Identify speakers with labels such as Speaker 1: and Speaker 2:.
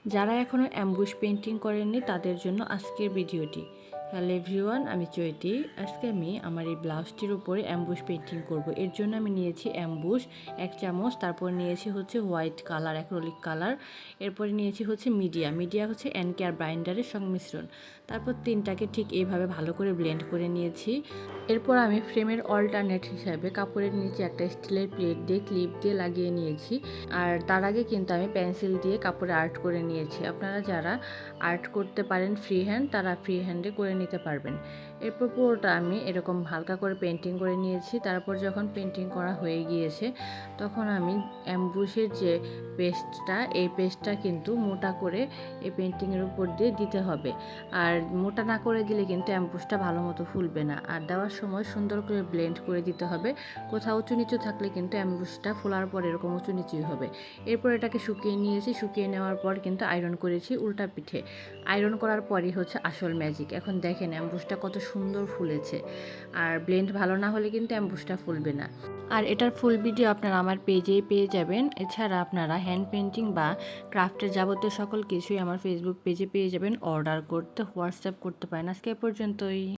Speaker 1: যারা এখনও ambush painting করেননি তাদের জন্য আজকের ভিডিওটি। হ্যালো এভরিওয়ান, আমি চৈতি। আজকে আমি আমার এই ব্লাউজটির উপরে অ্যাম্বুশ পেন্টিং করব। এর জন্য আমি নিয়েছি অ্যাম্বুশ 1 চামচ, তারপর নিয়েছি হচ্ছে হোয়াইট কালার, অ্যাক্রিলিক কালার, এরপরে নিয়েছি হচ্ছে মিডিয়া হচ্ছে এনকেআর বাইন্ডারের সংমিশ্রণ। তারপর তিনটাকে ঠিক এইভাবে ভালো করে ব্লেন্ড করে নিয়েছি। এরপর আমি ফ্রেমের অল্টারনেট হিসাবে কাপড়ের নিচে একটা স্টিলের প্লেট দিয়ে ক্লিপ দিয়ে লাগিয়ে নিয়েছি। আর তার আগে কিন্তু আমি পেন্সিল দিয়ে কাপড়ে আর্ট করে নিয়েছি। আপনারা যারা আর্ট করতে পারেন ফ্রি হ্যান্ড, তারা ফ্রি হ্যান্ডে করে নিতে পারবেন। এরপর পুরোটা আমি এরকম হালকা করে পেন্টিং করে নিয়েছি। তারপর যখন পেন্টিং করা হয়ে গিয়েছে তখন আমি অ্যাম্বুশের যে পেস্টটা, এই পেস্টটা কিন্তু মোটা করে এই পেন্টিংয়ের উপর দিয়ে দিতে হবে। আর মোটা না করে দিলে কিন্তু অ্যাম্বুশটা ভালো মতো ফুলবে না। আর দেওয়ার সময় সুন্দর করে ব্লেন্ড করে দিতে হবে। কোথাও উঁচু নিচু থাকলে কিন্তু অ্যাম্বুশটা ফোলার পর এরকম উঁচু নিচুই হবে। এরপর এটাকে শুকিয়ে নিয়েছি। শুকিয়ে নেওয়ার পর কিন্তু আয়রন করেছি উল্টা পিঠে। আয়রন করার পরই হচ্ছে আসল ম্যাজিক। এখন দেখেন অ্যাম্বুশটা কত সুন্দর ফুলেছে। আর ব্লেন্ড ভালো না হলে কিন্তু অ্যাম্বুশটা ফুলবে না। আর এটার ফুল ভিডিও আপনারা আমার পেজেই পেয়ে যাবেন। এছাড়া আপনারা হ্যান্ড পেন্টিং বা ক্রাফটের যাবতীয় সকল কিছুই আমার ফেসবুক পেজে পেয়ে যাবেন। অর্ডার করতে হোয়াটসঅ্যাপ করতে পারেন। আজকে এ পর্যন্তই।